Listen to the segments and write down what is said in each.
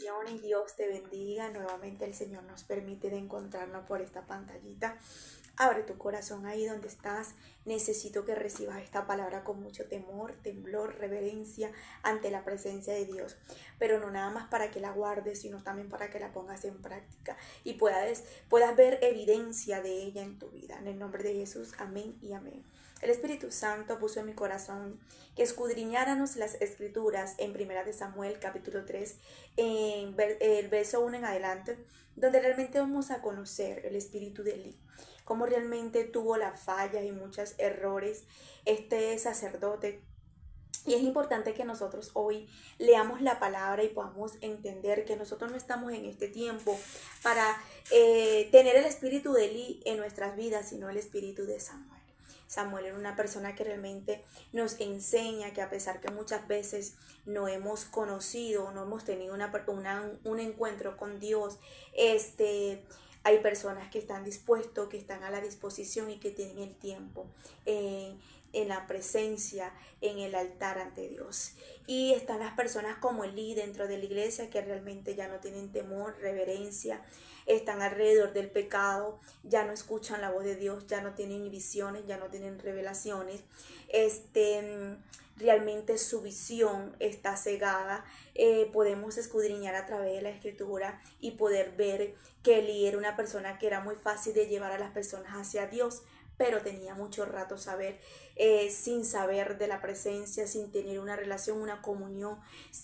Bendiciones, Dios te bendiga. Nuevamente el Señor nos permite de encontrarnos por esta pantallita. Abre tu corazón ahí donde estás. Necesito que recibas esta palabra con mucho temor, temblor, reverencia ante la presencia de Dios. Pero no nada más para que la guardes, sino también para que la pongas en práctica y puedas ver evidencia de ella en tu vida. En el nombre de Jesús, amén y amén. El Espíritu Santo puso en mi corazón que escudriñáramos las Escrituras en 1 Samuel capítulo 3, en el verso 1 en adelante, donde realmente vamos a conocer el espíritu de Elí, cómo realmente tuvo las fallas y muchos errores este sacerdote. Y es importante que nosotros hoy leamos la palabra y podamos entender que nosotros no estamos en este tiempo para tener el espíritu de Elí en nuestras vidas, sino el espíritu de Samuel. Samuel era una persona que realmente nos enseña que a pesar que muchas veces no hemos conocido, no hemos tenido un encuentro con Dios, hay personas que están dispuestos, que están a la disposición y que tienen el tiempo en la presencia, en el altar ante Dios. Y están las personas como Elí dentro de la iglesia que realmente ya no tienen temor, reverencia, están alrededor del pecado, ya no escuchan la voz de Dios, ya no tienen visiones, ya no tienen revelaciones. Realmente su visión está cegada. Podemos escudriñar a través de la escritura y poder ver que Elí era una persona que era muy fácil de llevar a las personas hacia Dios, pero tenía mucho rato sin saber de la presencia, sin tener una relación, una comunión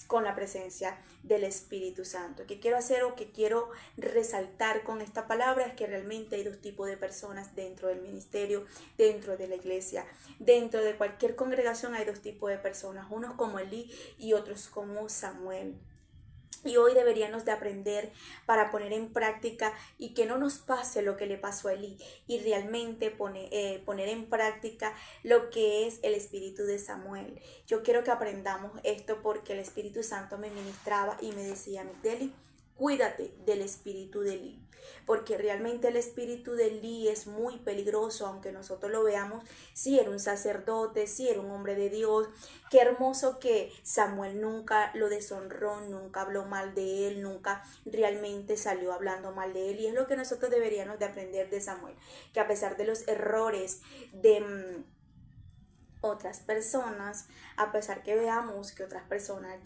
con la presencia del Espíritu Santo. ¿Qué quiero hacer o qué quiero resaltar con esta palabra? Es que realmente hay dos tipos de personas dentro del ministerio, dentro de la iglesia, dentro de cualquier congregación hay dos tipos de personas, unos como Elí y otros como Samuel. Y hoy deberíamos de aprender para poner en práctica y que no nos pase lo que le pasó a Elí y realmente poner en práctica lo que es el espíritu de Samuel. Yo quiero que aprendamos esto porque el Espíritu Santo me ministraba y me decía, Migdeli, cuídate del espíritu de Elí, porque realmente el espíritu de Elí es muy peligroso, aunque nosotros lo veamos, si era un sacerdote, si era un hombre de Dios. Qué hermoso que Samuel nunca lo deshonró, nunca habló mal de él, nunca realmente salió hablando mal de él, y es lo que nosotros deberíamos de aprender de Samuel, que a pesar de los errores de otras personas, a pesar que veamos que otras personas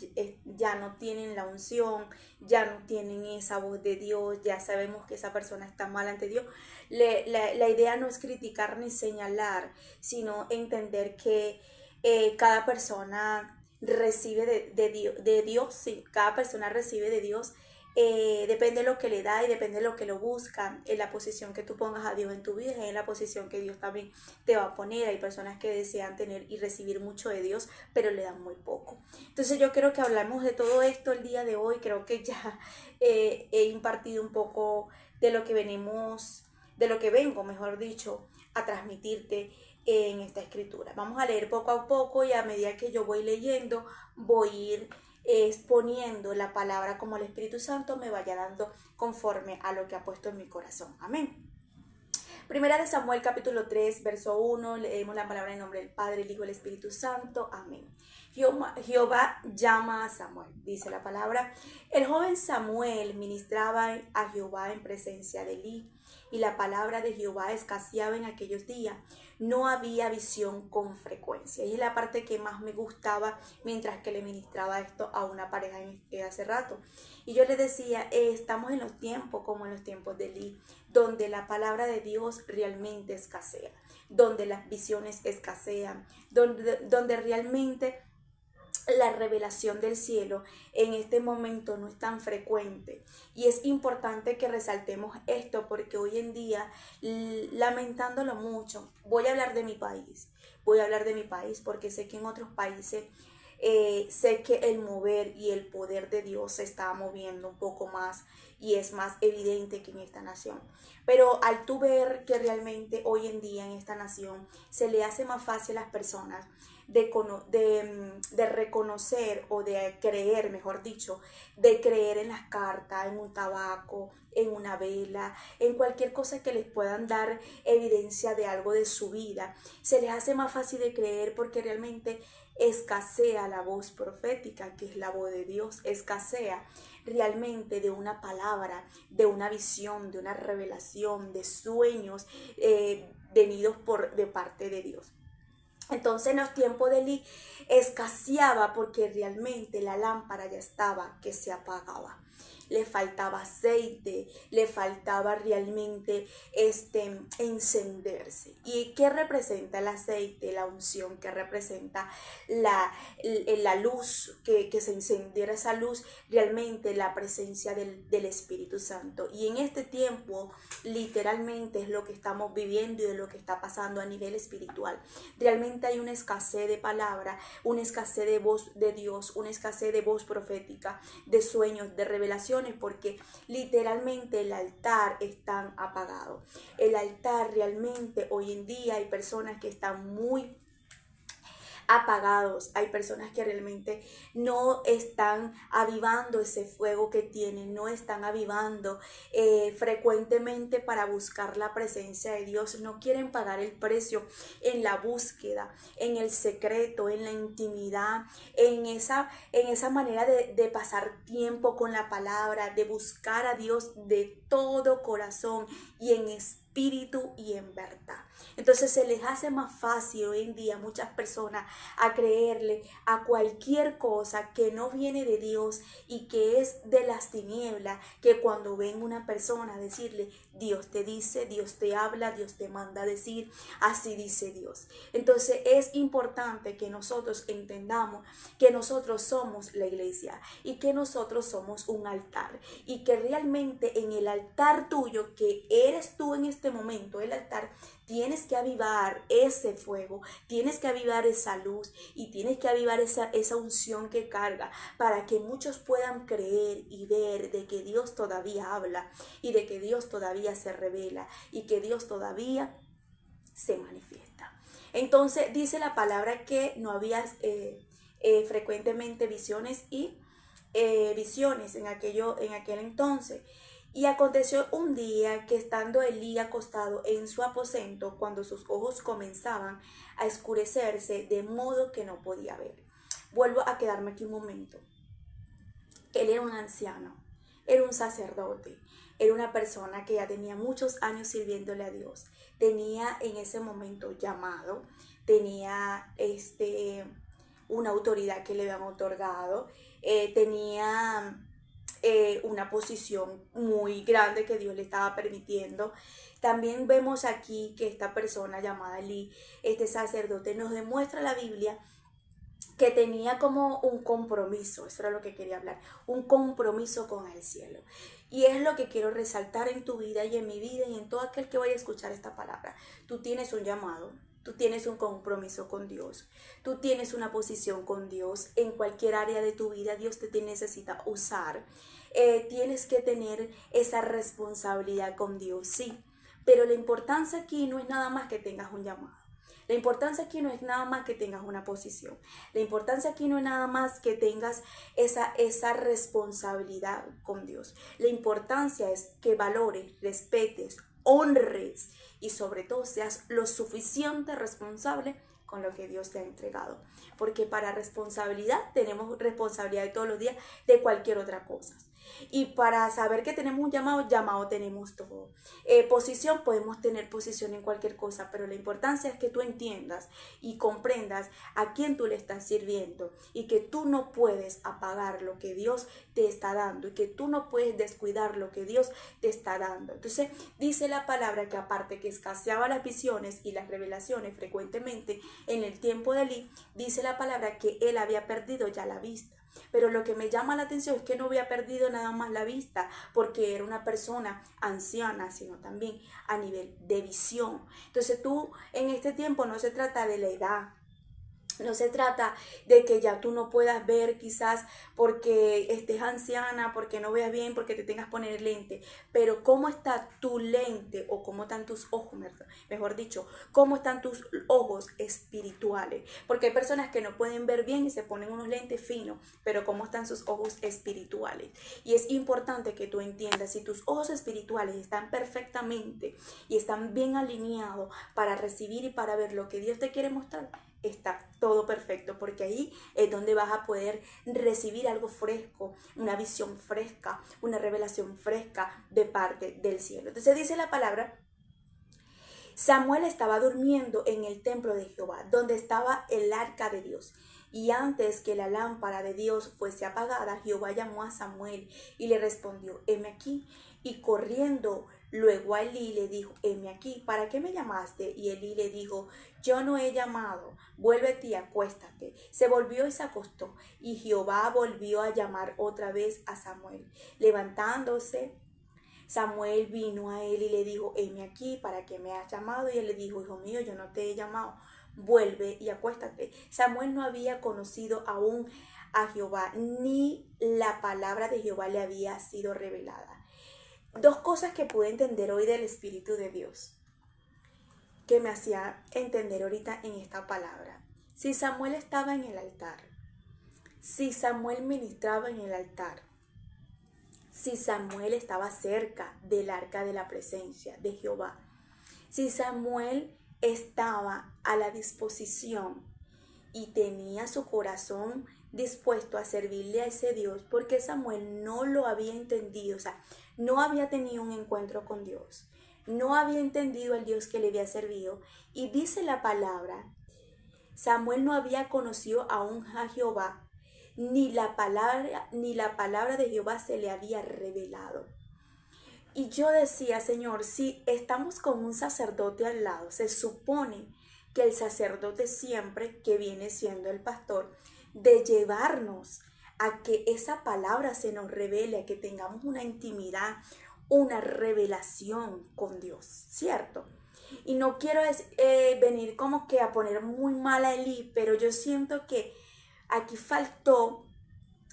ya no tienen la unción, ya no tienen esa voz de Dios, ya sabemos que esa persona está mal ante Dios, la idea no es criticar ni señalar, sino entender que cada persona recibe de Dios, sí, cada persona recibe de Dios. Depende de lo que le da y depende de lo que lo busca, en la posición que tú pongas a Dios en tu vida, en la posición que Dios también te va a poner. Hay personas que desean tener y recibir mucho de Dios, pero le dan muy poco. Entonces yo quiero que hablemos de todo esto el día de hoy. Creo que ya he impartido un poco de lo que de lo que vengo, mejor dicho, a transmitirte en esta escritura. Vamos a leer poco a poco y a medida que yo voy leyendo, voy a ir exponiendo la palabra como el Espíritu Santo me vaya dando conforme a lo que ha puesto en mi corazón. Amén. Primera de Samuel capítulo 3, verso 1, leemos la palabra en nombre del Padre, el Hijo y el Espíritu Santo. Amén. Jehová llama a Samuel, dice la palabra. El joven Samuel ministraba a Jehová en presencia de Elí, y la palabra de Jehová escaseaba en aquellos días. No había visión con frecuencia. Y es la parte que más me gustaba mientras que le ministraba esto a una pareja hace rato. Y yo le decía, estamos en los tiempos como en los tiempos de Elí, donde la palabra de Dios realmente escasea, donde las visiones escasean, donde realmente la revelación del cielo en este momento no es tan frecuente. Y es importante que resaltemos esto porque hoy en día, lamentándolo mucho, voy a hablar de mi país porque sé que en otros países sé que el mover y el poder de Dios se está moviendo un poco más y es más evidente que en esta nación. Pero al tú ver que realmente hoy en día en esta nación se le hace más fácil a las personas de reconocer o de creer, mejor dicho, de creer en las cartas, en un tabaco, en una vela, en cualquier cosa que les puedan dar evidencia de algo de su vida. Se les hace más fácil de creer porque realmente escasea la voz profética, que es la voz de Dios, escasea realmente de una palabra, de una visión, de una revelación, de sueños venidos de parte de Dios. Entonces en los tiempos de Elí escaseaba porque realmente la lámpara ya estaba que se apagaba. Le faltaba aceite, le faltaba realmente encenderse. ¿Y qué representa el aceite, la unción? ¿Qué representa la luz? Que se encendiera esa luz, realmente la presencia del Espíritu Santo. Y en este tiempo literalmente es lo que estamos viviendo y de lo que está pasando a nivel espiritual. Realmente hay una escasez de palabra, una escasez de voz de Dios, una escasez de voz profética, de sueños, de revelaciones, porque literalmente el altar está apagado. El altar realmente hoy en día hay personas que están muy apagados, hay personas que realmente no están avivando ese fuego que tienen, no están avivando frecuentemente para buscar la presencia de Dios, no quieren pagar el precio en la búsqueda, en el secreto, en la intimidad, en esa manera de pasar tiempo con la palabra, de buscar a Dios de todo corazón y en espíritu y en verdad. Entonces se les hace más fácil hoy en día a muchas personas a creerle a cualquier cosa que no viene de Dios y que es de las tinieblas, que cuando ven una persona decirle, Dios te dice, Dios te habla, Dios te manda a decir, así dice Dios. Entonces es importante que nosotros entendamos que nosotros somos la iglesia y que nosotros somos un altar y que realmente en el altar tuyo, que eres tú en este momento, el altar, tienes que avivar ese fuego, tienes que avivar esa luz y tienes que avivar esa unción que carga para que muchos puedan creer y ver de que Dios todavía habla y de que Dios todavía se revela y que Dios todavía se manifiesta. Entonces dice la palabra que no había frecuentemente visiones y visiones en aquel entonces. Y aconteció un día que estando Elí acostado en su aposento, cuando sus ojos comenzaban a escurecerse de modo que no podía ver. Vuelvo a quedarme aquí un momento. Él era un anciano, era un sacerdote, era una persona que ya tenía muchos años sirviéndole a Dios. Tenía en ese momento llamado, tenía una autoridad que le habían otorgado, tenía una posición muy grande que Dios le estaba permitiendo. También vemos aquí que esta persona llamada Elí, este sacerdote, nos demuestra la Biblia que tenía como un compromiso, eso era lo que quería hablar, un compromiso con el cielo. Y es lo que quiero resaltar en tu vida y en mi vida y en todo aquel que vaya a escuchar esta palabra. Tú tienes un llamado, tú tienes un compromiso con Dios, tú tienes una posición con Dios en cualquier área de tu vida. Dios te necesita usar. Tienes que tener esa responsabilidad con Dios, sí, pero la importancia aquí no es nada más que tengas un llamado. La importancia aquí no es nada más que tengas una posición. La importancia aquí no es nada más que tengas esa responsabilidad con Dios. La importancia es que valores, respetes, honres y sobre todo seas lo suficiente responsable con lo que Dios te ha entregado. Porque para responsabilidad tenemos responsabilidad de todos los días de cualquier otra cosa. Y para saber que tenemos un llamado tenemos todo. Posición, podemos tener posición en cualquier cosa, pero la importancia es que tú entiendas y comprendas a quién tú le estás sirviendo y que tú no puedes apagar lo que Dios te está dando y que tú no puedes descuidar lo que Dios te está dando. Entonces dice la palabra que aparte que escaseaba las visiones y las revelaciones frecuentemente en el tiempo de Elí, dice la palabra que él había perdido ya la vista. Pero lo que me llama la atención es que no había perdido nada más la vista porque era una persona anciana, sino también a nivel de visión. Entonces tú en este tiempo no se trata de la edad, No se trata de que ya tú no puedas ver quizás porque estés anciana, porque no veas bien, porque te tengas que poner lente, pero cómo está tu lente o cómo están tus ojos, mejor dicho, cómo están tus ojos espirituales, porque hay personas que no pueden ver bien y se ponen unos lentes finos, pero cómo están sus ojos espirituales. Y es importante que tú entiendas, si tus ojos espirituales están perfectamente y están bien alineados para recibir y para ver lo que Dios te quiere mostrar, está todo perfecto, porque ahí es donde vas a poder recibir algo fresco, una visión fresca, una revelación fresca de parte del cielo. Entonces dice la palabra: Samuel estaba durmiendo en el templo de Jehová, donde estaba el arca de Dios. Y antes que la lámpara de Dios fuese apagada, Jehová llamó a Samuel y le respondió: heme aquí. Y corriendo luego a Elí le dijo: heme aquí, ¿para qué me llamaste? Y Elí le dijo: yo no he llamado, vuélvete y acuéstate. Se volvió y se acostó. Y Jehová volvió a llamar otra vez a Samuel. Levantándose, Samuel vino a él y le dijo: heme aquí, ¿para qué me has llamado? Y él le dijo: hijo mío, yo no te he llamado, vuelve y acuéstate. Samuel no había conocido aún a Jehová, ni la palabra de Jehová le había sido revelada. Dos cosas que pude entender hoy del Espíritu de Dios, que me hacía entender ahorita en esta palabra. Si Samuel estaba en el altar, si Samuel ministraba en el altar, si Samuel estaba cerca del arca de la presencia de Jehová, si Samuel estaba a la disposición y tenía su corazón dispuesto a servirle a ese Dios, porque Samuel no lo había entendido, o sea, no había tenido un encuentro con Dios, no había entendido al Dios que le había servido. Y dice la palabra: Samuel no había conocido aún a Jehová, ni la palabra de Jehová se le había revelado. Y yo decía: Señor, si estamos con un sacerdote al lado, se supone que el sacerdote siempre, que viene siendo el pastor, de llevarnos a que esa palabra se nos revele, a que tengamos una intimidad, una revelación con Dios, ¿cierto? Y no quiero venir como que a poner muy mal a Elí, pero yo siento que aquí faltó,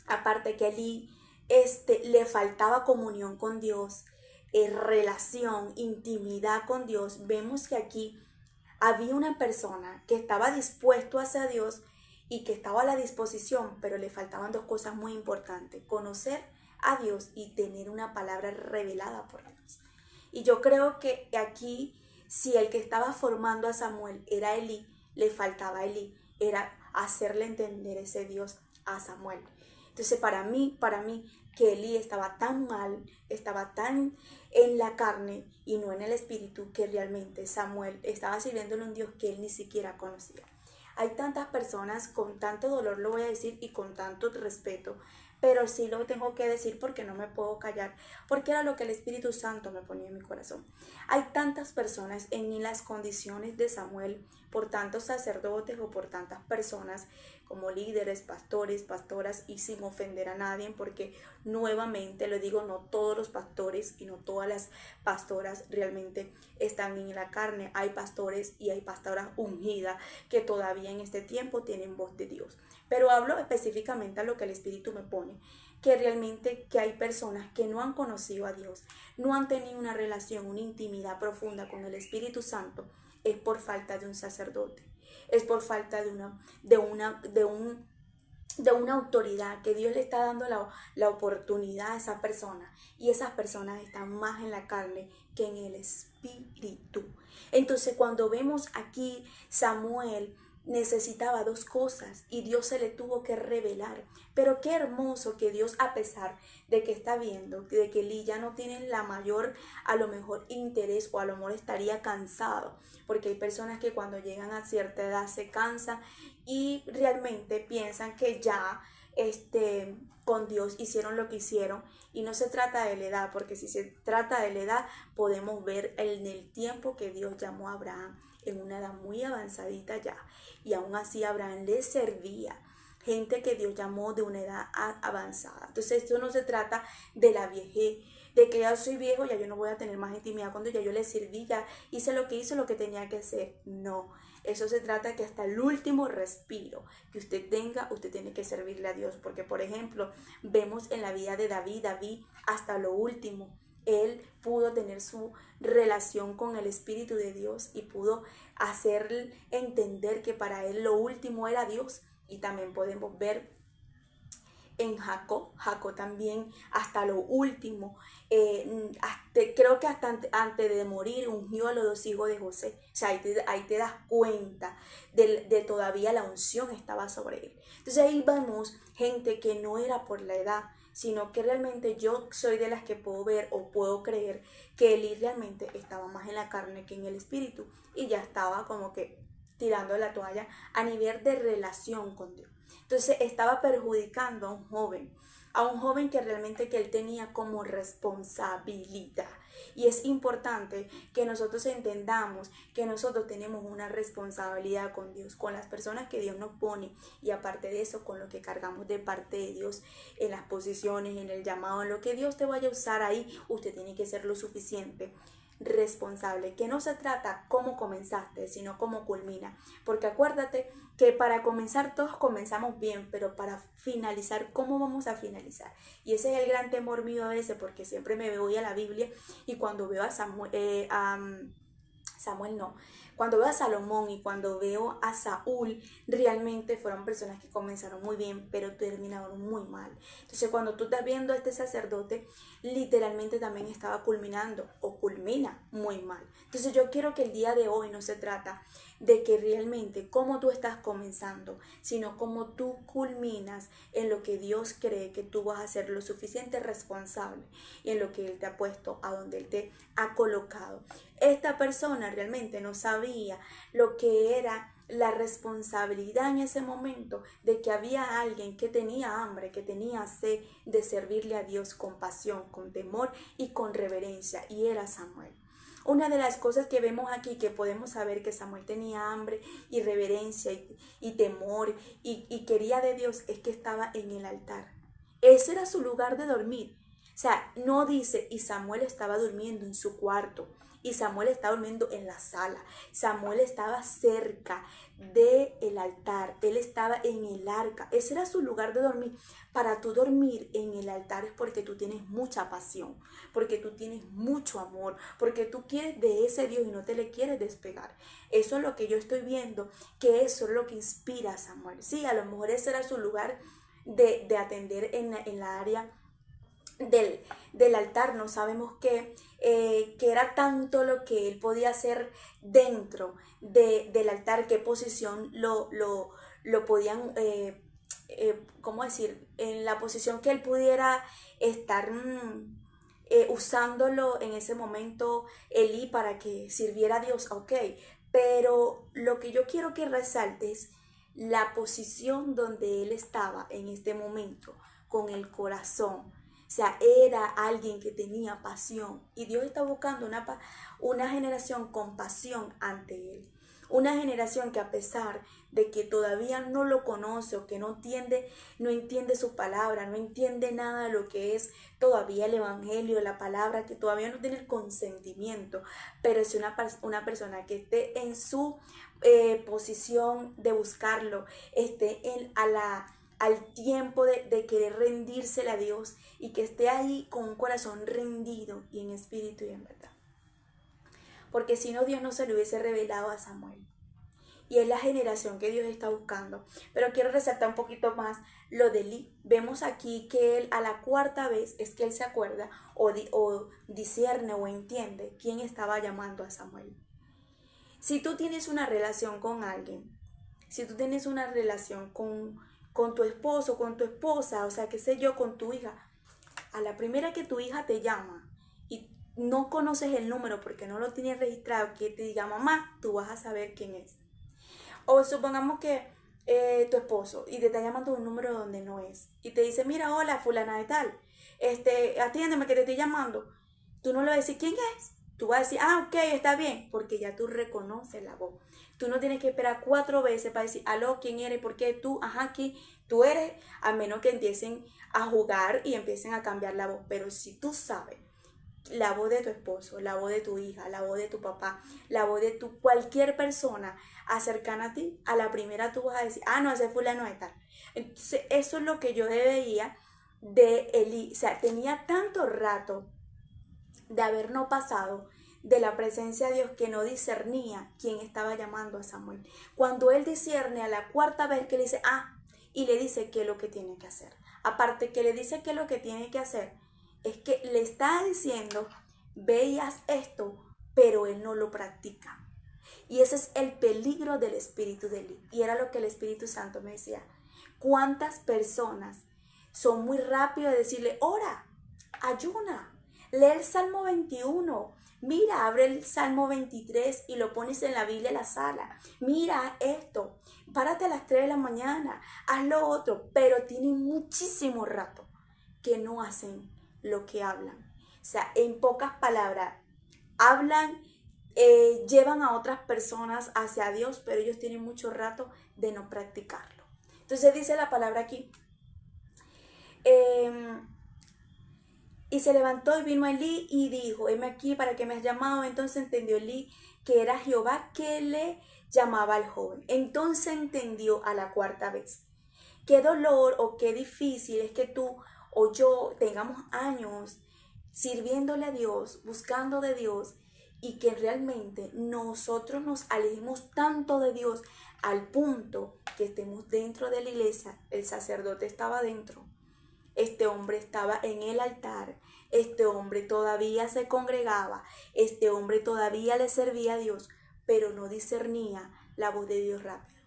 aparte que a Elí le faltaba comunión con Dios, relación, intimidad con Dios. Vemos que aquí había una persona que estaba dispuesto hacia Dios y que estaba a la disposición, pero le faltaban dos cosas muy importantes: conocer a Dios y tener una palabra revelada por Dios. Y yo creo que aquí, si el que estaba formando a Samuel era Elí, le faltaba a Elí, era hacerle entender ese Dios a Samuel. Entonces para mí, que Elí estaba tan mal, estaba tan en la carne y no en el espíritu, que realmente Samuel estaba sirviéndole a un Dios que él ni siquiera conocía. Hay tantas personas, con tanto dolor lo voy a decir y con tanto respeto, pero sí lo tengo que decir porque no me puedo callar, porque era lo que el Espíritu Santo me ponía en mi corazón. Hay tantas personas en las condiciones de Samuel, por tantos sacerdotes o por tantas personas como líderes, pastores, pastoras, y sin ofender a nadie, porque nuevamente le digo, no todos los pastores y no todas las pastoras realmente están en la carne. Hay pastores y hay pastoras ungidas que todavía en este tiempo tienen voz de Dios. Pero hablo específicamente a lo que el Espíritu me pone, que realmente que hay personas que no han conocido a Dios, no han tenido una relación, una intimidad profunda con el Espíritu Santo. Es por falta de un sacerdote, es por falta de una autoridad que Dios le está dando la oportunidad a esa persona, y esas personas están más en la carne que en el espíritu. Entonces cuando vemos aquí, Samuel necesitaba dos cosas y Dios se le tuvo que revelar. Pero qué hermoso que Dios, a pesar de que está viendo de que Elí ya no tiene la mayor, a lo mejor, interés, o a lo mejor estaría cansado, porque hay personas que cuando llegan a cierta edad se cansan y realmente piensan que ya con Dios hicieron lo que hicieron. Y no se trata de la edad, porque si se trata de la edad, podemos ver en el tiempo que Dios llamó a Abraham en una edad muy avanzadita ya, y aún así Abraham le servía. Gente que Dios llamó de una edad avanzada. Entonces esto no se trata de la viejez, de que ya soy viejo, ya yo no voy a tener más intimidad con Dios, ya yo le serví, ya hice lo que tenía que hacer. No, Eso se trata que hasta el último respiro que usted tenga, usted tiene que servirle a Dios. Porque, por ejemplo, vemos en la vida de David hasta lo último, él pudo tener su relación con el Espíritu de Dios y pudo hacer entender que para él lo último era Dios. Y también podemos ver en Jacob también hasta lo último, creo que hasta antes de morir ungió a los dos hijos de José. O sea, ahí te das cuenta de todavía la unción estaba sobre él. Entonces ahí vemos gente que no era por la edad, sino que realmente yo soy de las que puedo ver o puedo creer que Elí realmente estaba más en la carne que en el espíritu y ya estaba como que tirando la toalla a nivel de relación con Dios. Entonces estaba perjudicando a un joven que realmente que él tenía como responsabilidad. Y es importante que nosotros entendamos que nosotros tenemos una responsabilidad con Dios, con las personas que Dios nos pone y aparte de eso con lo que cargamos de parte de Dios en las posiciones, en el llamado, en lo que Dios te vaya a usar ahí, usted tiene que ser lo suficiente responsable, que no se trata cómo comenzaste, sino cómo culmina, porque acuérdate que para comenzar todos comenzamos bien, pero para finalizar, ¿cómo vamos a finalizar? Y ese es el gran temor mío a veces, porque siempre me voy a la Biblia y cuando veo a cuando veo a Salomón y cuando veo a Saúl, realmente fueron personas que comenzaron muy bien, pero terminaron muy mal. Entonces, cuando tú estás viendo a este sacerdote, literalmente también estaba culminando o culmina muy mal. Entonces, yo quiero que el día de hoy no se trata de que realmente cómo tú estás comenzando, sino cómo tú culminas en lo que Dios cree que tú vas a ser lo suficiente responsable y en lo que Él te ha puesto, a donde Él te ha colocado. Esta persona realmente no sabía lo que era la responsabilidad en ese momento de que había alguien que tenía hambre, que tenía sed de servirle a Dios con pasión, con temor y con reverencia, y era Samuel. Una de las cosas que vemos aquí, que podemos saber que Samuel tenía hambre y reverencia y temor y quería de Dios, es que estaba en el altar. Ese era su lugar de dormir. O sea, no dice, y Samuel estaba durmiendo en su cuarto, y Samuel estaba durmiendo en la sala. Samuel estaba cerca del altar, él estaba en el arca. Ese era su lugar de dormir. Para tú dormir en el altar es porque tú tienes mucha pasión, porque tú tienes mucho amor, porque tú quieres de ese Dios y no te le quieres despegar. Eso es lo que yo estoy viendo, que eso es lo que inspira a Samuel. Sí, a lo mejor ese era su lugar de atender en la área del altar. No sabemos que era tanto lo que él podía hacer dentro del altar, qué posición lo podían, ¿cómo decir? En la posición que él pudiera estar usándolo en ese momento Elí para que sirviera a Dios, ok, pero lo que yo quiero que resaltes la posición donde él estaba en este momento, con el corazón. O sea, era alguien que tenía pasión y Dios está buscando una generación con pasión ante Él. Una generación que a pesar de que todavía no lo conoce o que no entiende su palabra, no entiende nada de lo que es todavía el evangelio, la palabra, que todavía no tiene el consentimiento, pero es una persona que esté en su posición de buscarlo, esté al tiempo de querer rendírsele a Dios y que esté ahí con un corazón rendido y en espíritu y en verdad. Porque si no, Dios no se le hubiese revelado a Samuel. Y es la generación que Dios está buscando. Pero quiero resaltar un poquito más lo de Elí. Vemos aquí que él a la cuarta vez es que él se acuerda o discierne o entiende quién estaba llamando a Samuel. Si tú tienes una relación con alguien, si tú tienes una relación con tu esposo, con tu esposa, o sea, qué sé yo, con tu hija, a la primera que tu hija te llama y no conoces el número porque no lo tienes registrado, que te diga mamá, tú vas a saber quién es. O supongamos que tu esposo y te está llamando un número donde no es y te dice, mira, hola, fulana de tal, atiéndeme que te estoy llamando. Tú no le vas a decir quién es. Tú vas a decir, ok, está bien, porque ya tú reconoces la voz. Tú no tienes que esperar 4 veces para decir, aló, ¿quién eres? ¿Por qué tú? Ajá, aquí tú eres, a menos que empiecen a jugar y empiecen a cambiar la voz. Pero si tú sabes la voz de tu esposo, la voz de tu hija, la voz de tu papá, la voz de cualquier persona cercana a ti, a la primera tú vas a decir, no, ese fulano de tal. Entonces, eso es lo que yo veía de Elí. O sea, tenía tanto rato de haber no pasado de la presencia de Dios que no discernía quién estaba llamando a Samuel. Cuando él discierne a la cuarta vez que le dice, y le dice qué es lo que tiene que hacer. Aparte que le dice qué es lo que tiene que hacer, es que le está diciendo, veías esto, pero él no lo practica. Y ese es el peligro del espíritu de Elí. Y era lo que el Espíritu Santo me decía. ¿Cuántas personas son muy rápidos de decirle, ora, ayuna, lee el Salmo 21, mira, abre el Salmo 23 y lo pones en la Biblia en la sala, mira esto, párate a las 3 de la mañana, haz lo otro, pero tienen muchísimo rato que no hacen lo que hablan. O sea, en pocas palabras, hablan, llevan a otras personas hacia Dios, pero ellos tienen mucho rato de no practicarlo. Entonces dice la palabra aquí, y se levantó y vino a Elí y dijo, heme aquí, ¿para qué me has llamado? Entonces entendió Elí que era Jehová que le llamaba al joven. Entonces entendió a la cuarta vez. Qué dolor o qué difícil es que tú o yo tengamos años sirviéndole a Dios, buscando de Dios, y que realmente nosotros nos alejemos tanto de Dios al punto que estemos dentro de la iglesia. El sacerdote estaba dentro, este hombre estaba en el altar, este hombre todavía se congregaba, este hombre todavía le servía a Dios, pero no discernía la voz de Dios rápido.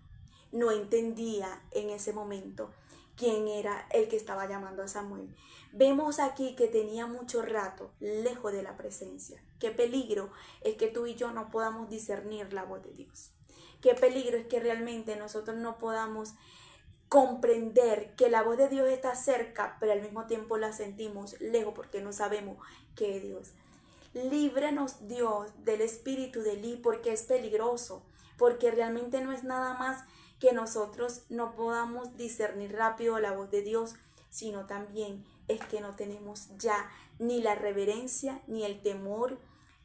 No entendía en ese momento quién era el que estaba llamando a Samuel. Vemos aquí que tenía mucho rato lejos de la presencia. Qué peligro es que tú y yo no podamos discernir la voz de Dios. Qué peligro es que realmente nosotros no podamos comprender que la voz de Dios está cerca, pero al mismo tiempo la sentimos lejos porque no sabemos qué es Dios. Líbranos, Dios, del espíritu de Elí, porque es peligroso, porque realmente no es nada más que nosotros no podamos discernir rápido la voz de Dios, sino también es que no tenemos ya ni la reverencia, ni el temor,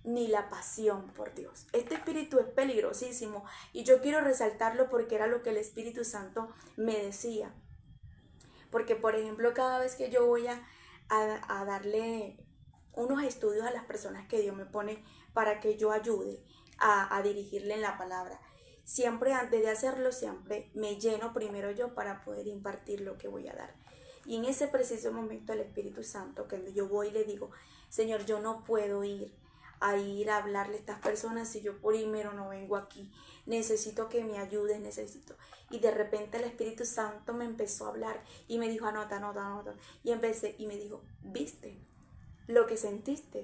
ni la pasión por Dios. Este espíritu es peligrosísimo y yo quiero resaltarlo porque era lo que el Espíritu Santo me decía. Porque, por ejemplo, cada vez que yo voy a darle unos estudios a las personas que Dios me pone para que yo ayude a dirigirle en la palabra, siempre antes de hacerlo, siempre me lleno primero yo para poder impartir lo que voy a dar. Y en ese preciso momento el Espíritu Santo, que yo voy y le digo, Señor, yo no puedo ir a hablarle a estas personas si yo primero no vengo aquí. Necesito que me ayudes, necesito. Y de repente el Espíritu Santo me empezó a hablar y me dijo, anota. Y empecé y me dijo, ¿viste lo que sentiste?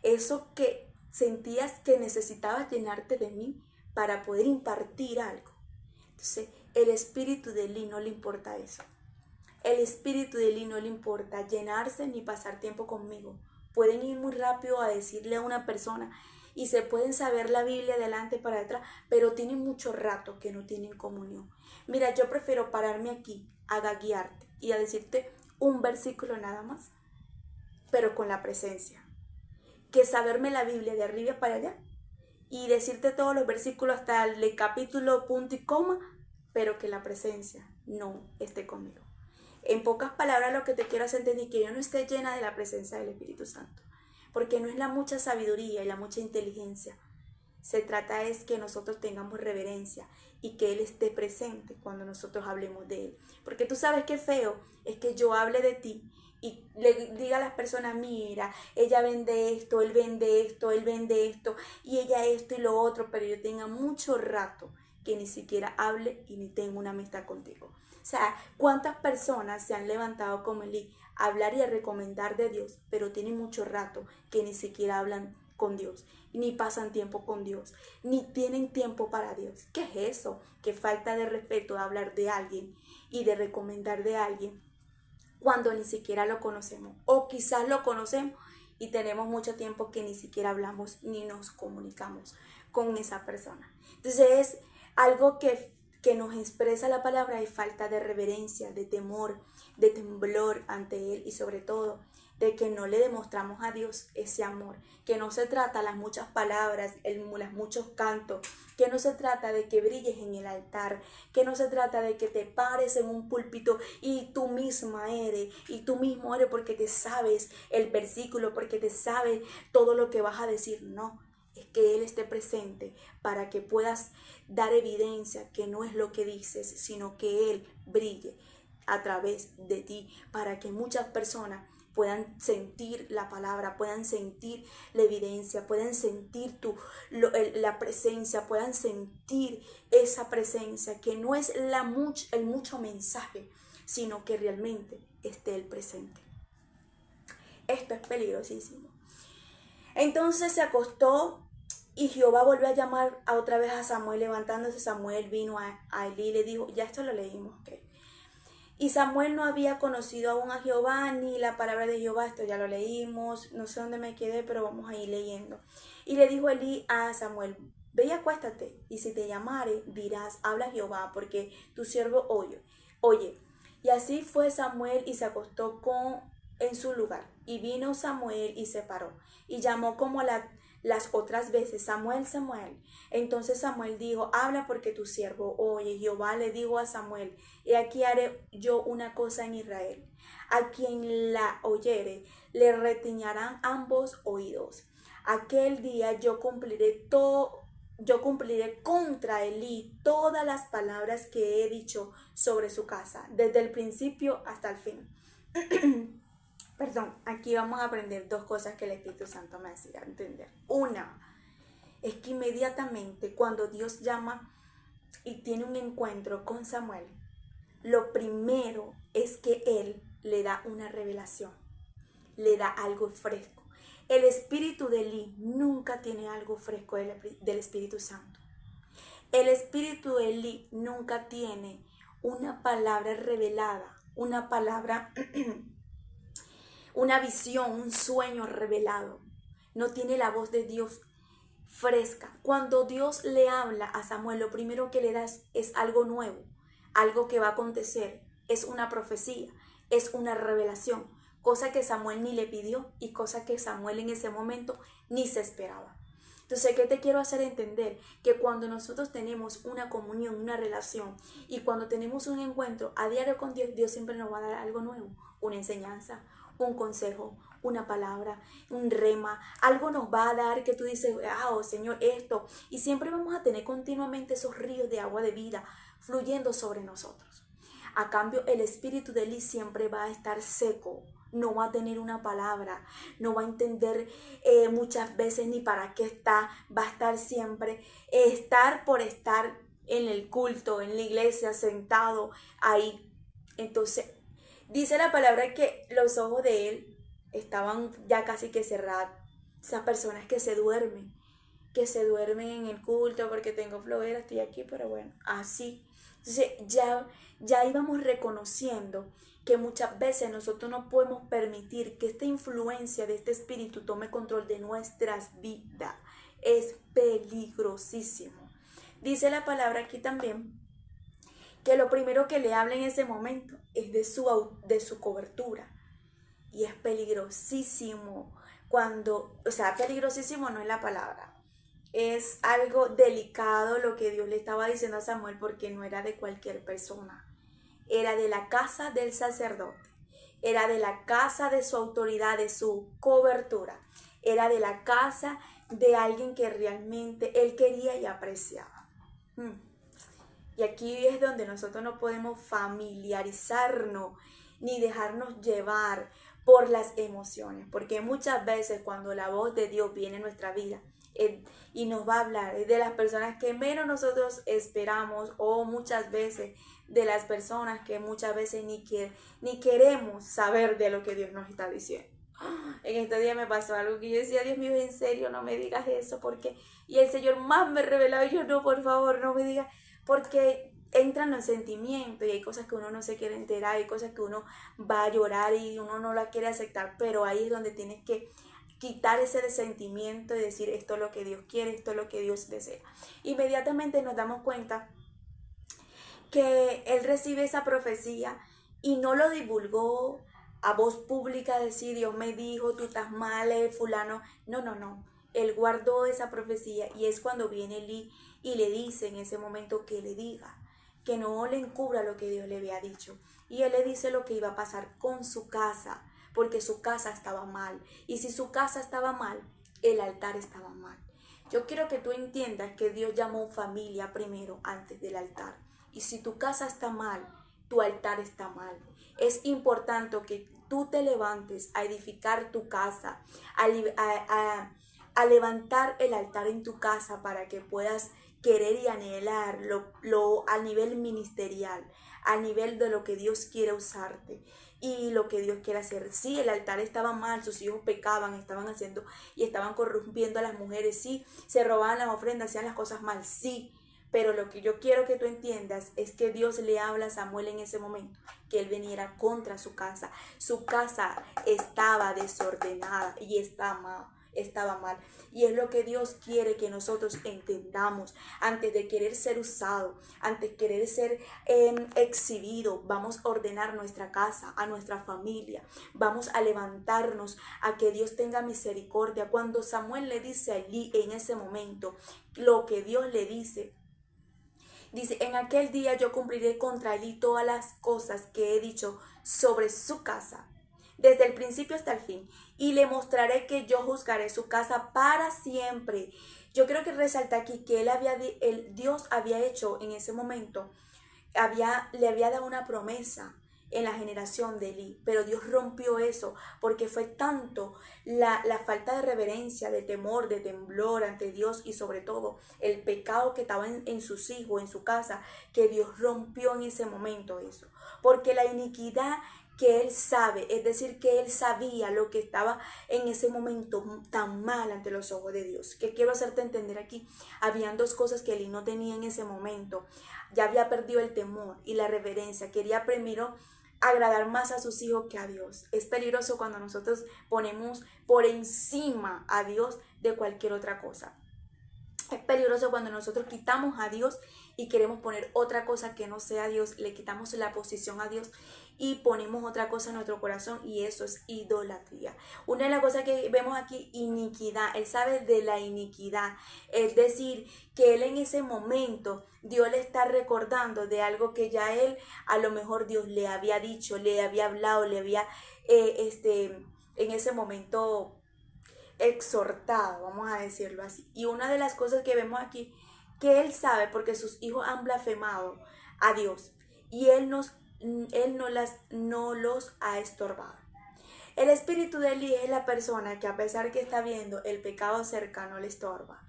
Eso que sentías que necesitabas llenarte de mí para poder impartir algo. Entonces, el espíritu de Elí no le importa eso. El espíritu de Elí no le importa llenarse ni pasar tiempo conmigo. Pueden ir muy rápido a decirle a una persona y se pueden saber la Biblia de adelante para atrás, pero tienen mucho rato que no tienen comunión. Mira, yo prefiero pararme aquí a guiarte y a decirte un versículo nada más, pero con la presencia, que saberme la Biblia de arriba para allá y decirte todos los versículos hasta el capítulo, punto y coma, pero que la presencia no esté conmigo. En pocas palabras, lo que te quiero hacer entender es que yo no esté llena de la presencia del Espíritu Santo, porque no es la mucha sabiduría y la mucha inteligencia. Se trata es que nosotros tengamos reverencia y que Él esté presente cuando nosotros hablemos de Él. Porque tú sabes qué feo es que yo hable de ti y le diga a las personas, mira, ella vende esto, él vende esto, y ella esto y lo otro, pero yo tenga mucho rato que ni siquiera hable y ni tengo una amistad contigo. O sea, ¿cuántas personas se han levantado como Elí a hablar y a recomendar de Dios, pero tienen mucho rato que ni siquiera hablan con Dios, ni pasan tiempo con Dios, ni tienen tiempo para Dios? ¿Qué es eso? Qué falta de respeto de hablar de alguien y de recomendar de alguien cuando ni siquiera lo conocemos, o quizás lo conocemos y tenemos mucho tiempo que ni siquiera hablamos ni nos comunicamos con esa persona. Entonces es algo que nos expresa la palabra, es falta de reverencia, de temor, de temblor ante Él, y sobre todo de que no le demostramos a Dios ese amor, que no se trata las muchas palabras, los muchos cantos, que no se trata de que brilles en el altar, que no se trata de que te pares en un púlpito y tú misma eres, y tú mismo eres porque te sabes el versículo, porque te sabes todo lo que vas a decir. No, es que Él esté presente para que puedas dar evidencia que no es lo que dices, sino que Él brille a través de ti, para que muchas personas puedan sentir la palabra, puedan sentir la evidencia, puedan sentir la presencia, puedan sentir esa presencia, que no es el mucho mensaje, sino que realmente esté el presente. Esto es peligrosísimo. Entonces se acostó y Jehová volvió a llamar otra vez a Samuel. Levantándose, Samuel vino a Elí y le dijo, ya esto lo leímos, ¿ok? Y Samuel no había conocido aún a Jehová ni la palabra de Jehová. Esto ya lo leímos, no sé dónde me quedé, pero vamos a ir leyendo. Y le dijo Elí a Samuel, ve y acuéstate, y si te llamare, dirás, habla Jehová, porque tu siervo oye. Y así fue Samuel y se acostó en su lugar. Y vino Samuel y se paró, y llamó como las otras veces, Samuel, Samuel. Entonces Samuel dijo, habla porque tu siervo oye. Jehová le dijo a Samuel, he aquí haré yo una cosa en Israel. A quien la oyere, le retiñarán ambos oídos. Aquel día yo cumpliré contra Elí todas las palabras que he dicho sobre su casa, desde el principio hasta el fin. Perdón, aquí vamos a aprender dos cosas que el Espíritu Santo me hacía entender. Una, es que inmediatamente cuando Dios llama y tiene un encuentro con Samuel, lo primero es que Él le da una revelación, le da algo fresco. El espíritu de Elí nunca tiene algo fresco del Espíritu Santo. El espíritu de Elí nunca tiene una palabra revelada, una palabra una visión, un sueño revelado. No tiene la voz de Dios fresca. Cuando Dios le habla a Samuel, lo primero que le da es algo nuevo, algo que va a acontecer. Es una profecía, es una revelación, cosa que Samuel ni le pidió y cosa que Samuel en ese momento ni se esperaba. Entonces, ¿qué te quiero hacer entender? Que cuando nosotros tenemos una comunión, una relación, y cuando tenemos un encuentro a diario con Dios, Dios siempre nos va a dar algo nuevo, una enseñanza, un consejo, una palabra, un rema, algo nos va a dar que tú dices, oh Señor, esto, y siempre vamos a tener continuamente esos ríos de agua de vida fluyendo sobre nosotros. A cambio, el espíritu de Elí siempre va a estar seco, no va a tener una palabra, no va a entender muchas veces ni para qué está, va a estar siempre, estar por estar en el culto, en la iglesia, sentado ahí. Entonces, dice la palabra que los ojos de él estaban ya casi que cerrados. Esas personas que se duermen en el culto porque tengo flojera, estoy aquí, pero bueno, así. Entonces ya íbamos reconociendo que muchas veces nosotros no podemos permitir que esta influencia de este espíritu tome control de nuestras vidas. Es peligrosísimo. Dice la palabra aquí también que lo primero que le habla en ese momento es de su cobertura. Y es peligrosísimo peligrosísimo no es la palabra. Es algo delicado lo que Dios le estaba diciendo a Samuel, porque no era de cualquier persona. Era de la casa del sacerdote. Era de la casa de su autoridad, de su cobertura. Era de la casa de alguien que realmente él quería y apreciaba. Y aquí es donde nosotros no podemos familiarizarnos ni dejarnos llevar por las emociones, porque muchas veces cuando la voz de Dios viene en nuestra vida y nos va a hablar, es de las personas que menos nosotros esperamos, o muchas veces de las personas que muchas veces ni queremos saber de lo que Dios nos está diciendo. En este día me pasó algo que yo decía, Dios mío, en serio, no me digas eso, porque, y el Señor más me revelaba, y yo, no, por favor, no me digas, porque entran los sentimientos y hay cosas que uno no se quiere enterar, hay cosas que uno va a llorar y uno no la quiere aceptar, pero ahí es donde tienes que quitar ese sentimiento y decir, esto es lo que Dios quiere, esto es lo que Dios desea. Inmediatamente nos damos cuenta que él recibe esa profecía y no lo divulgó, a voz pública decir, Dios me dijo, tú estás mal, fulano. No, no, no. Él guardó esa profecía y es cuando viene Elí y le dice en ese momento que le diga, que no le encubra lo que Dios le había dicho. Y él le dice lo que iba a pasar con su casa, porque su casa estaba mal. Y si su casa estaba mal, el altar estaba mal. Yo quiero que tú entiendas que Dios llamó familia primero antes del altar. Y si tu casa está mal, tu altar está mal. Es importante que tú te levantes a edificar tu casa, a levantar el altar en tu casa para que puedas querer y anhelar a nivel ministerial, a nivel de lo que Dios quiere usarte y lo que Dios quiere hacer. Sí, el altar estaba mal, sus hijos pecaban, estaban haciendo y estaban corrompiendo a las mujeres, sí, se robaban las ofrendas, hacían las cosas mal, sí. Pero lo que yo quiero que tú entiendas es que Dios le habla a Samuel en ese momento, que él viniera contra su casa. Su casa estaba desordenada y estaba mal. Y es lo que Dios quiere que nosotros entendamos. Antes de querer ser usado, antes de querer ser exhibido, vamos a ordenar nuestra casa, a nuestra familia. Vamos a levantarnos a que Dios tenga misericordia. Cuando Samuel le dice a Elí en ese momento lo que Dios le dice, dice, en aquel día yo cumpliré contra Elí todas las cosas que he dicho sobre su casa, desde el principio hasta el fin, y le mostraré que yo juzgaré su casa para siempre. Yo creo que resalta aquí que Dios había hecho en ese momento, le había dado una promesa en la generación de Elí, pero Dios rompió eso porque fue tanto la falta de reverencia, de temor, de temblor ante Dios y sobre todo el pecado que estaba en sus hijos, en su casa, que Dios rompió en ese momento eso. Porque la iniquidad que él sabe, es decir, que él sabía lo que estaba en ese momento tan mal ante los ojos de Dios. ¿Qué quiero hacerte entender aquí? Habían dos cosas que él no tenía en ese momento. Ya había perdido el temor y la reverencia. Quería primero agradar más a sus hijos que a Dios. Es peligroso cuando nosotros ponemos por encima a Dios de cualquier otra cosa. Es peligroso cuando nosotros quitamos a Dios y queremos poner otra cosa que no sea Dios, le quitamos la posición a Dios y ponemos otra cosa en nuestro corazón y eso es idolatría. Una de las cosas que vemos aquí, iniquidad, él sabe de la iniquidad, es decir, que él en ese momento, Dios le está recordando de algo que ya él, a lo mejor Dios le había dicho, le había hablado, le había, en ese momento exhortado, vamos a decirlo así. Y una de las cosas que vemos aquí, que él sabe porque sus hijos han blasfemado a Dios y él no los ha estorbado. El espíritu de Elí es la persona que a pesar que está viendo el pecado cerca no le estorba.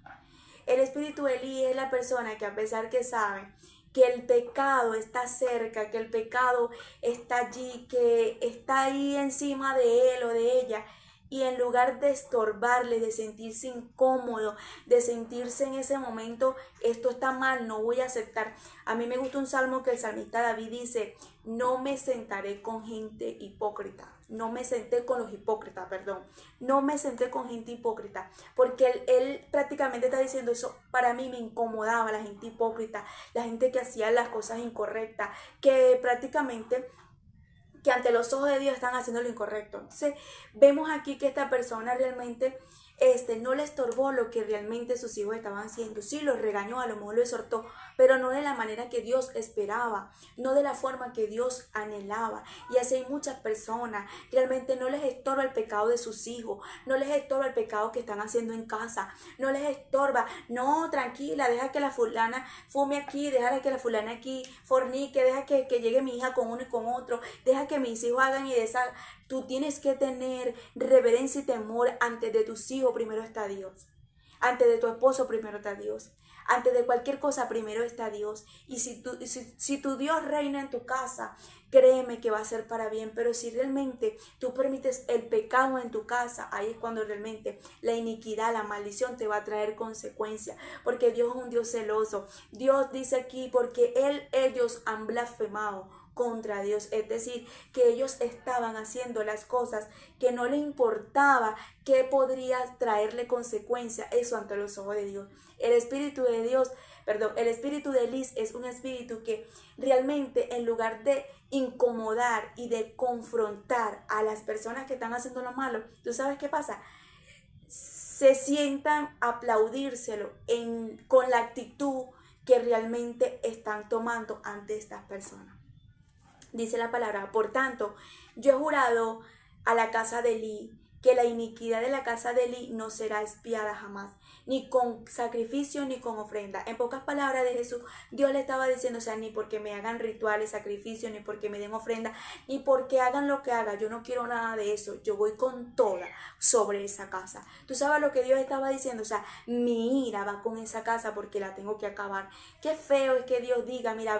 El espíritu de Elí es la persona que a pesar que sabe que el pecado está cerca, que el pecado está allí, que está ahí encima de él o de ella, y en lugar de estorbarle, de sentirse incómodo, de sentirse en ese momento, esto está mal, no voy a aceptar. A mí me gusta un salmo que el salmista David dice, no me sentaré con gente hipócrita. No me senté con los hipócritas, perdón. No me senté con gente hipócrita. Porque él prácticamente está diciendo eso, para mí me incomodaba la gente hipócrita, la gente que hacía las cosas incorrectas, que prácticamente que ante los ojos de Dios están haciendo lo incorrecto. Entonces, vemos aquí que esta persona realmente no le estorbó lo que realmente sus hijos estaban haciendo. Sí, los regañó, a lo mejor lo exhortó, pero no de la manera que Dios esperaba, no de la forma que Dios anhelaba. Y así hay muchas personas, realmente no les estorba el pecado de sus hijos, no les estorba el pecado que están haciendo en casa, no les estorba, no, tranquila, deja que la fulana fume aquí, deja que la fulana aquí fornique, deja que llegue mi hija con uno y con otro, deja que mis hijos hagan y deshagan. Tú tienes que tener reverencia y temor. Antes de tus hijos primero está Dios. Antes de tu esposo primero está Dios. Antes de cualquier cosa primero está Dios. Y si tu Dios reina en tu casa, créeme que va a ser para bien. Pero si realmente tú permites el pecado en tu casa, ahí es cuando realmente la iniquidad, la maldición te va a traer consecuencias. Porque Dios es un Dios celoso. Dios dice aquí, porque ellos han blasfemado contra Dios, es decir, que ellos estaban haciendo las cosas que no le importaba qué podría traerle consecuencia eso ante los ojos de Dios. El espíritu de Dios, perdón, el espíritu de Lis es un espíritu que realmente en lugar de incomodar y de confrontar a las personas que están haciendo lo malo, ¿tú sabes qué pasa? Se sientan a aplaudírselo con la actitud que realmente están tomando ante estas personas. Dice la palabra, por tanto, yo he jurado a la casa de Eli que la iniquidad de la casa de Eli no será expiada jamás, ni con sacrificio ni con ofrenda. En pocas palabras de Jesús, Dios le estaba diciendo, o sea, ni porque me hagan rituales, sacrificios, ni porque me den ofrenda, ni porque hagan lo que haga, yo no quiero nada de eso, yo voy con toda sobre esa casa. ¿Tú sabes lo que Dios estaba diciendo? O sea, mi ira va con esa casa porque la tengo que acabar. Qué feo es que Dios diga, mira,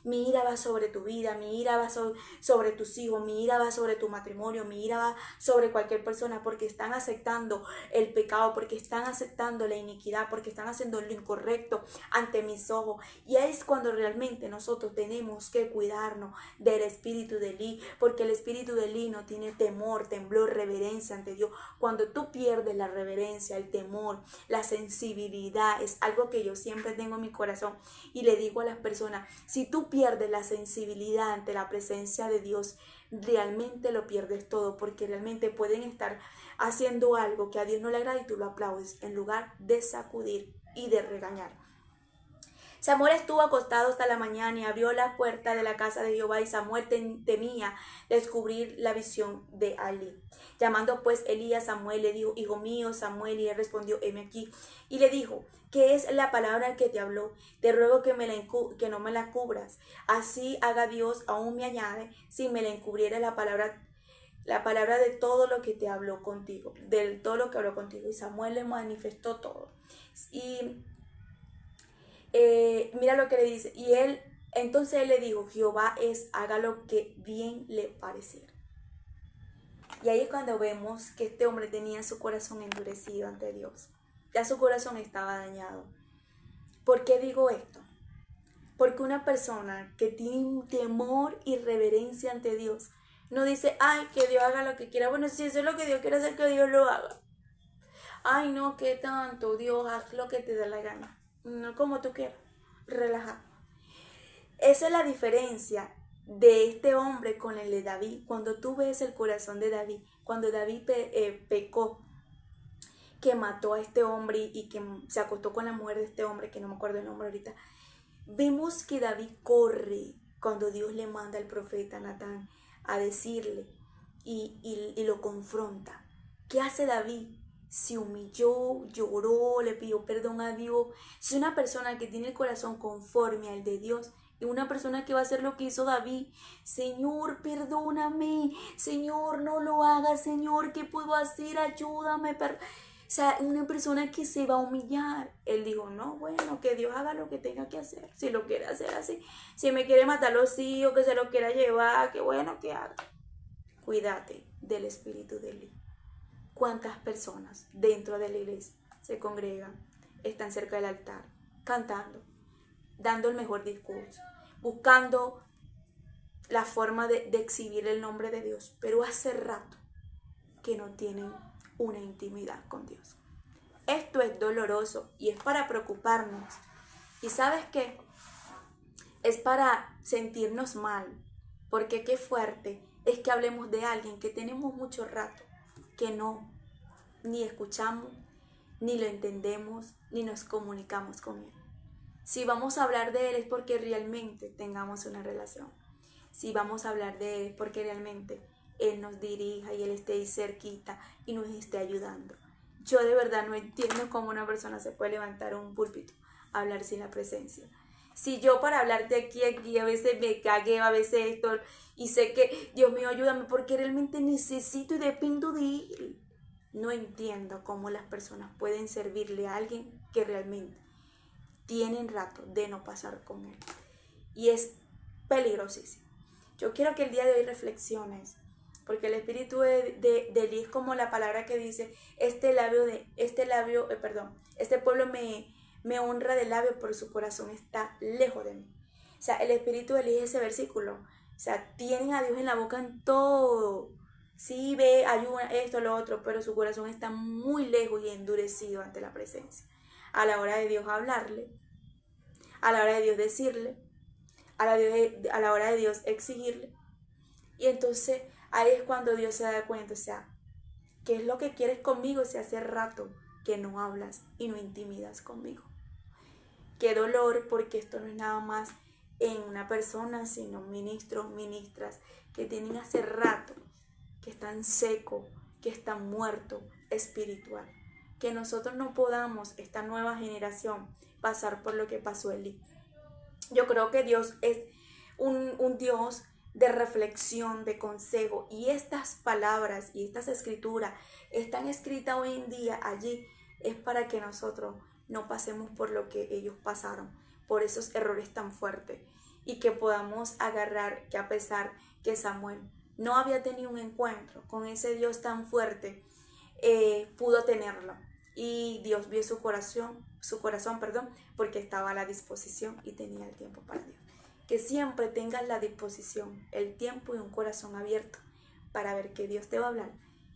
mi ira va sobre tu vida, mi ira va sobre tus hijos, mi ira va sobre tu matrimonio, mi ira va sobre cualquier persona, porque están aceptando el pecado, porque están aceptando la iniquidad, porque están haciendo lo incorrecto ante mis ojos. Y es cuando realmente nosotros tenemos que cuidarnos del espíritu de Eli, porque el espíritu de Eli no tiene temor, temblor, reverencia ante Dios. Cuando tú pierdes la reverencia, el temor, la sensibilidad, es algo que yo siempre tengo en mi corazón y le digo a las personas, si tú pierdes la sensibilidad ante la presencia de Dios, realmente lo pierdes todo, porque realmente pueden estar haciendo algo que a Dios no le agrada y tú lo aplaudes en lugar de sacudir y de regañar. Samuel estuvo acostado hasta la mañana y abrió la puerta de la casa de Jehová, y Samuel temía descubrir la visión de Eli. Llamando pues Elí a Samuel, le dijo, hijo mío Samuel, y él respondió, heme aquí. Y le dijo, ¿qué es la palabra que te habló? Te ruego que no me la cubras. Así haga Dios, aún me añade, si me la encubriera la palabra de todo lo que te habló contigo, de todo lo que habló contigo. Y Samuel le manifestó todo. Y mira lo que le dice. Y entonces él le dijo, Jehová haga lo que bien le pareciera. Y ahí es cuando vemos que este hombre tenía su corazón endurecido ante Dios. Ya su corazón estaba dañado. ¿Por qué digo esto? Porque una persona que tiene temor y reverencia ante Dios no dice, ay, que Dios haga lo que quiera. Bueno, si eso es lo que Dios quiere hacer, que Dios lo haga. Ay, no, qué tanto, Dios, haz lo que te dé la gana. No como tú quieras, relajado. Esa es la diferencia de este hombre con el de David. Cuando tú ves el corazón de David, cuando David pecó, que mató a este hombre y que se acostó con la mujer de este hombre, que no me acuerdo el nombre ahorita, vimos que David corre cuando Dios le manda al profeta Natán a decirle y lo confronta. ¿Qué hace David? Se humilló, lloró, le pidió perdón a Dios. Es una persona que tiene el corazón conforme al de Dios. Y una persona que va a hacer lo que hizo David. Señor, perdóname. Señor, no lo hagas. Señor, ¿qué puedo hacer? Ayúdame. O sea, una persona que se va a humillar. Él dijo, no, bueno, que Dios haga lo que tenga que hacer. Si lo quiere hacer así. Si me quiere matar los hijos, que se lo quiera llevar, que bueno, que haga. Cuídate del espíritu de Eli. ¿Cuántas personas dentro de la iglesia se congregan, están cerca del altar, cantando, dando el mejor discurso, buscando la forma de exhibir el nombre de Dios, pero hace rato que no tienen una intimidad con Dios? Esto es doloroso y es para preocuparnos. ¿Y sabes qué? Es para sentirnos mal, porque qué fuerte es que hablemos de alguien que tenemos mucho rato, que no, ni escuchamos, ni lo entendemos, ni nos comunicamos con él. Si vamos a hablar de él es porque realmente tengamos una relación. Si vamos a hablar de él es porque realmente él nos dirija y él esté ahí cerquita y nos esté ayudando. Yo de verdad no entiendo cómo una persona se puede levantar un púlpito a hablar sin la presencia. Si yo para hablarte aquí a veces me cagué, a veces esto, y sé que, Dios mío, ayúdame, porque realmente necesito y dependo de él. No entiendo cómo las personas pueden servirle a alguien que realmente tienen rato de no pasar con él. Y es peligrosísimo. Yo quiero que el día de hoy reflexiones, porque el espíritu de Eli es como la palabra que dice, este pueblo me honra de labio, pero su corazón está lejos de mí. O sea, el espíritu de Eli es ese versículo. O sea, tienen a Dios en la boca en todo. Sí, ve, ayuda, esto, lo otro, pero su corazón está muy lejos y endurecido ante la presencia. A la hora de Dios hablarle, a la hora de Dios decirle, a la hora de Dios exigirle. Y entonces ahí es cuando Dios se da cuenta, o sea, ¿qué es lo que quieres conmigo si hace rato que no hablas y no intimidas conmigo? Qué dolor, porque esto no es nada más en una persona, sino ministros, ministras que tienen hace rato, que están secos, que están muertos espiritual. Que nosotros no podamos, esta nueva generación, pasar por lo que pasó Elí. Yo creo que Dios es un Dios de reflexión, de consejo, y estas palabras y estas escrituras están escritas hoy en día allí, es para que nosotros no pasemos por lo que ellos pasaron, por esos errores tan fuertes, y que podamos agarrar que a pesar que Samuel no había tenido un encuentro con ese Dios tan fuerte, pudo tenerlo. Y Dios vio su corazón, perdón, porque estaba a la disposición y tenía el tiempo para Dios. Que siempre tengas la disposición, el tiempo y un corazón abierto para ver qué Dios te va a hablar,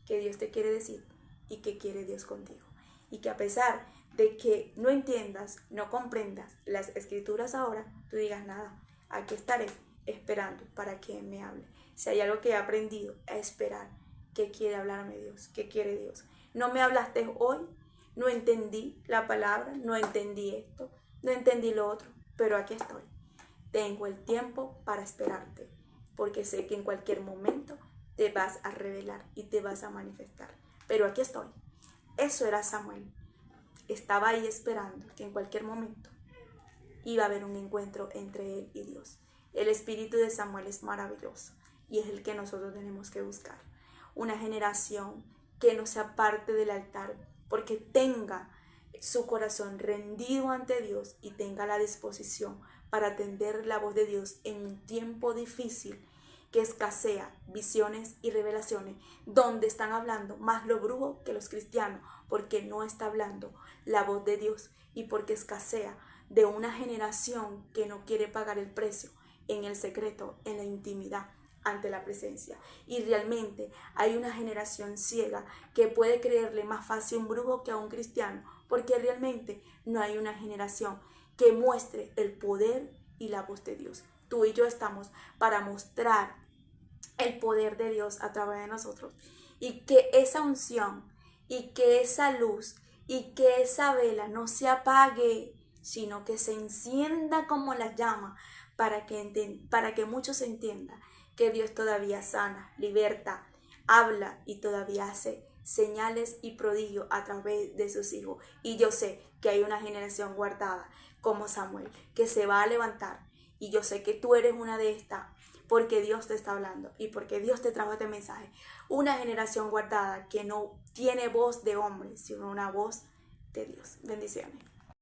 qué Dios te quiere decir y qué quiere Dios contigo. Y que a pesar de que no entiendas, no comprendas las escrituras ahora, tú digas nada, aquí estaré esperando para que me hable. Si hay algo que he aprendido, a esperar. ¿Qué quiere hablarme Dios? ¿Qué quiere Dios? No me hablaste hoy, no entendí la palabra, no entendí esto, no entendí lo otro, pero aquí estoy. Tengo el tiempo para esperarte, porque sé que en cualquier momento te vas a revelar y te vas a manifestar. Pero aquí estoy. Eso era Samuel. Estaba ahí esperando que en cualquier momento iba a haber un encuentro entre él y Dios. El espíritu de Samuel es maravilloso y es el que nosotros tenemos que buscar. Una generación que no se aparte del altar, porque tenga su corazón rendido ante Dios y tenga la disposición para atender la voz de Dios en un tiempo difícil que escasea visiones y revelaciones, donde están hablando más los brujos que los cristianos, porque no está hablando la voz de Dios y porque escasea de una generación que no quiere pagar el precio en el secreto, en la intimidad, ante la presencia. Y realmente hay una generación ciega que puede creerle más fácil a un brujo que a un cristiano, porque realmente no hay una generación que muestre el poder y la voz de Dios. Tú y yo estamos para mostrar el poder de Dios a través de nosotros, y que esa unción y que esa luz y que esa vela no se apague, sino que se encienda como la llama, para que muchos entiendan que Dios todavía sana, liberta, habla y todavía hace señales y prodigios a través de sus hijos. Y yo sé que hay una generación guardada como Samuel que se va a levantar, y yo sé que tú eres una de estas, porque Dios te está hablando y porque Dios te trajo este mensaje. Una generación guardada que no tiene voz de hombre, sino una voz de Dios. Bendiciones.